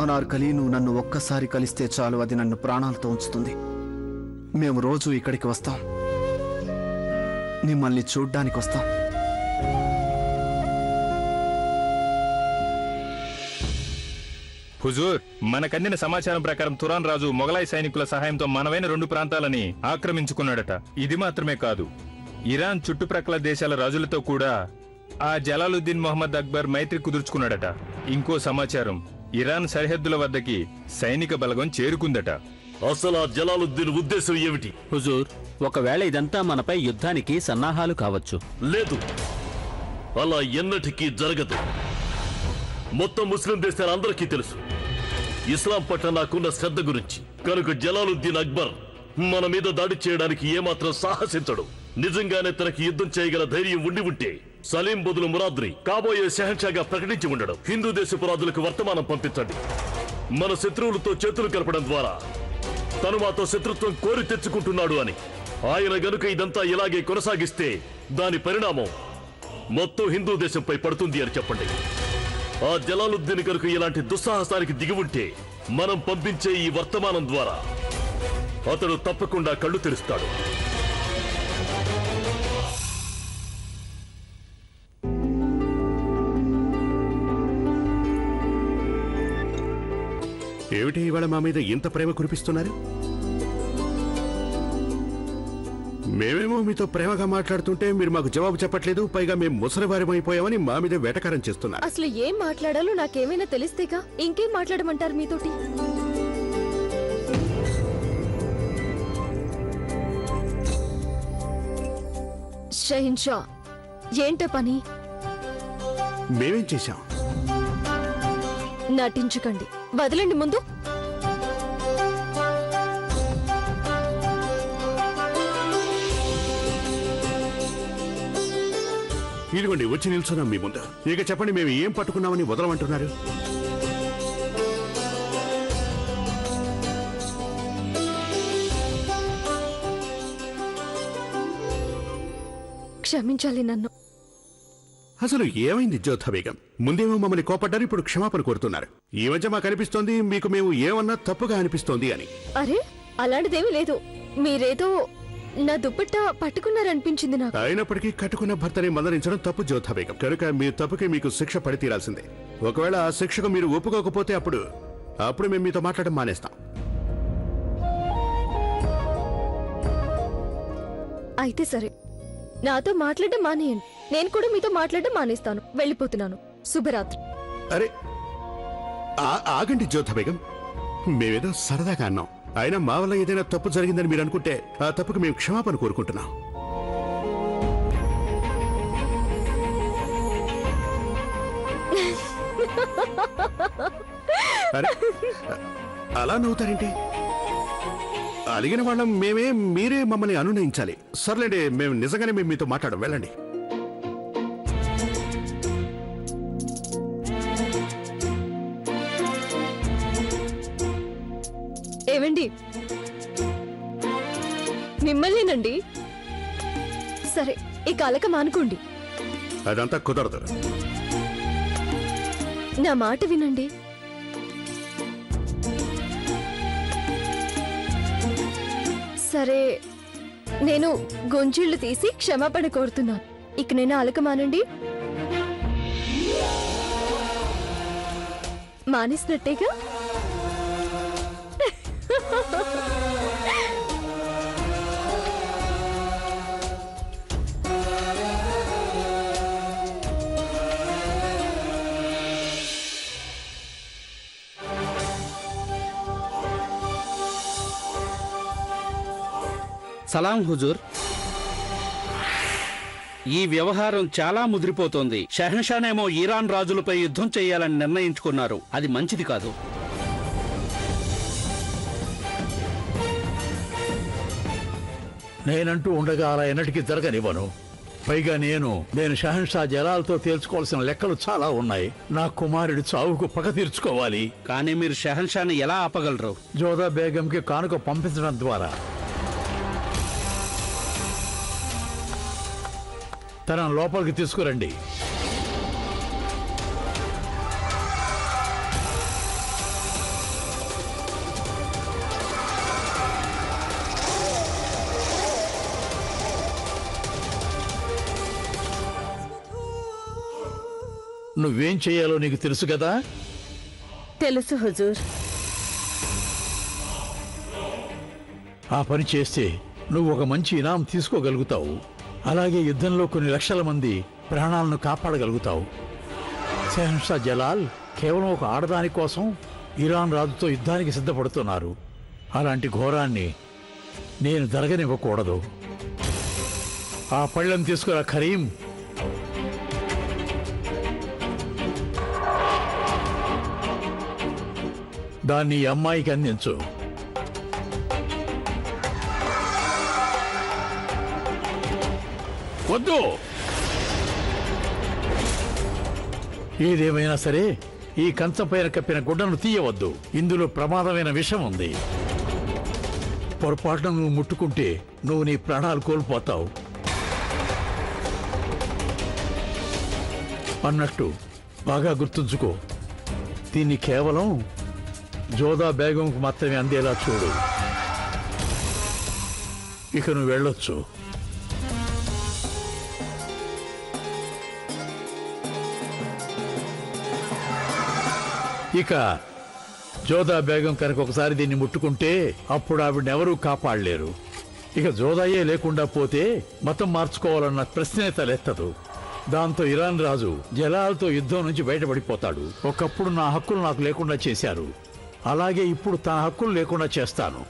అనార్కలి, నువ్వు నన్ను ఒక్కసారి కలిస్తే చాలు, అది నన్ను ప్రాణాలతో ఉంచుతుంది. మేము రోజు ఇక్కడికి వస్తాం, మిమ్మల్ని చూడ్డానికి వస్తాం. హుజూర్, మనకందిన సమాచారం ప్రకారం తురాన్ రాజు మొఘలాయి సైనికుల సహాయంతో మనవైన 2 ప్రాంతాలని ఆక్రమించుకున్నాడట. ఇది మాత్రమే కాదు, ఇరాన్ చుట్టుప్రక్కల దేశాల రాజులతో కూడా ఆ జలాలుద్దీన్ మొహమ్మద్ అక్బర్ మైత్రి కుదుర్చుకున్నాడట. ఇంకో సమాచారం, ఇరాన్ సరిహద్దుల వద్దకి సైనిక బలగం చేరుకుందట. అసలు ఆ జలాలుద్దీన్ ఉద్దేశం ఏమిటి? హుజూర్, ఒకవేళ ఇదంతా మనపై యుద్ధానికి సన్నాహాలు కావచ్చు. లేదు, అలా ఎన్నటికీ జరగదు. మొత్తం ముస్లిం దేశాలందరికీ తెలుసు ఇస్లాం పట్ల నాకున్న శ్రద్ధ గురించి. కనుక జలాలుద్దీన్ అక్బర్ మన మీద దాడి చేయడానికి ఏమాత్రం సాహసించడు. నిజంగానే తనకి యుద్ధం చేయగల ధైర్యం ఉండి ఉంటే సలీం బదులు మురాద్ని కాబోయే షహన్షాగా ప్రకటించి ఉండడం. హిందూ దేశపు రాజులకు వర్తమానం పంపించండి. మన శత్రువులతో చేతులు కలపడం ద్వారా తను మాతో శత్రుత్వం కోరి తెచ్చుకుంటున్నాడు అని. ఆయన గనుక ఇదంతా ఇలాగే కొనసాగిస్తే దాని పరిణామం మొత్తం హిందూ దేశంపై పడుతుంది అని చెప్పండి. ఆ జలాలుద్దీన్ కనుక ఇలాంటి దుస్సాహసానికి దిగి ఉంటే మనం పంపించే ఈ వర్తమానం ద్వారా అతడు తప్పకుండా కళ్ళు తెరుస్తాడు. ఏమిటి ఇవాళ మా మీద ఇంత ప్రేమ కురిపిస్తున్నారు? మేమేమో మీతో ప్రేమగా మాట్లాడుతుంటే మీరు మాకు జవాబు చెప్పట్లేదు. పైగా మేము ముసలివారమైపోయామని మా మీద వేటకారం చేస్తున్నారు. అసలు ఏం మాట్లాడాలో నాకేమైనా తెలిస్తేగా ఇంకేం మాట్లాడమంటారు మీతోటి? షహిన్షా, ఏంట పని? మేమేం చేశాం? నటించకండి, వదలండి ముందు. ఇదిగోండి, వచ్చి నిల్చున్నాం మీ ముందు. ఇక చెప్పండి, మేము ఏం పట్టుకున్నామని వదలమంటున్నారు? క్షమించాలి నన్ను. అసలు ఏమైంది జోధా బేగం? ముందేమో మమ్మల్ని కోపడ్డారు, ఇప్పుడు క్షమాపణ కోరుతున్నారు. ఈ మధ్య మాకు అనిపిస్తోంది మీకు మేము ఏమన్నా తప్పుగా అనిపిస్తోంది అని. అరే, అలాంటిదేమీ లేదు. మీరేదో నా దుప్పట్టా పట్టుకున్నారనిపించింది నాకు. అయినప్పటికీ కట్టుకున్న భర్తని మందలించడం తప్పు జోధా బేగం. కనుక మీ తప్పుకి మీకు శిక్ష పడి తీరాల్సిందే. ఒకవేళ ఆ శిక్షకు మీరు ఒప్పుకోకపోతే అప్పుడు మేము మీతో మాట్లాడడం మానేస్తాం. అయితే సరే, నాతో మాట్లాడడం మానేయండి. నేను కూడా మీతో మాట్లాడడం మానేస్తాను. వెళ్ళిపోతున్నాను. శుభరాత్రి. అరే ఆగండి జోధా బేగం, మేమేదో సరదాగా అన్నాం. అయినా మా వల్ల ఏదైనా తప్పు జరిగిందని మీరు అనుకుంటే ఆ తప్పుకు మేము క్షమాపణ కోరుకుంటున్నాం. అరే అలా నవ్వుతారేంటి? అడిగిన వాళ్ళం మేమే, మీరే మమ్మల్ని అనునయించాలి. సర్లేండి, మేము నిజంగానే మేము మీతో మాట్లాడడం. వెళ్ళండి. ఏవండి, మిమ్మల్నేనండి. సరే, ఇక అలక మానుకోండి. అదంతా కుదరదు. నా మాట వినండి. సరే, నేను గొంజిళ్లు తీసి క్షమాపణ కోరుతున్నాను. ఇక నేను అలక మానండి. మానేసినట్టేగా? సలాం హుజూర్. ఈ వ్యవహారం చాలా ముదిరిపోతోంది. షహన్షానేమో ఇరాన్ రాజులపై యుద్ధం చేయాలని నిర్ణయించుకున్నారు. అది మంచిది కాదు. నేనంటూ ఉండగా అలా ఎన్నటికీ జరగనివ్వను. పైగా నేను షహన్షా జలాలతో తేల్చుకోవాల్సిన లెక్కలు చాలా ఉన్నాయి. నా కుమారుడి చావుకు పగ తీర్చుకోవాలి. కానీ మీరు షహన్షాని ఎలా ఆపగలరు? జోధా బేగంకి కానుక పంపించడం ద్వారా. తనను లోపలికి తీసుకురండి. నువ్వేం చేయాలో నీకు తెలుసు కదా? తెలుసు హుజూర్. ఆ పని చేస్తే నువ్వు ఒక మంచి ఇనాం తీసుకోగలుగుతావు. అలాగే యుద్ధంలో కొన్ని లక్షల మంది ప్రాణాలను కాపాడగలుగుతావు. షెహన్షా జలాల్ కేవలం ఒక ఆడదాని కోసం ఇరాన్ రాజుతో యుద్ధానికి సిద్ధపడుతున్నారు. అలాంటి ఘోరాన్ని నేను జరగనివ్వకూడదు. ఆ పళ్ళెం తీసుకురా కరీం. దాన్ని ఈ అమ్మాయికి అందించు. వద్దు. ఏదేమైనా సరే ఈ కంచం పైన కప్పిన గుడ్డను తీయవద్దు. ఇందులో ప్రమాదమైన విషం ఉంది. పొరపాటున నువ్వు ముట్టుకుంటే నువ్వు నీ ప్రాణాలు కోల్పోతావు. అన్నట్టు బాగా గుర్తుంచుకో, దీన్ని కేవలం జోదా బేగంకు మాత్రమే అందేలా చూడు. ఇక నువ్వు వెళ్ళొచ్చు. ఇక జోదా బేగం కనుక ఒకసారి దీన్ని ముట్టుకుంటే అప్పుడు ఆవిడెవరూ కాపాడలేరు. ఇక జోదాయే లేకుండా పోతే మతం మార్చుకోవాలన్న ప్రశ్నే తలెత్తదు. దాంతో ఇరాన్ రాజు జలాల్తో యుద్ధం నుంచి బయటపడిపోతాడు. ఒకప్పుడు నా హక్కులు నాకు లేకుండా చేశారు, అలాగే ఇప్పుడు తన హక్కులు లేకుండా చేస్తాను.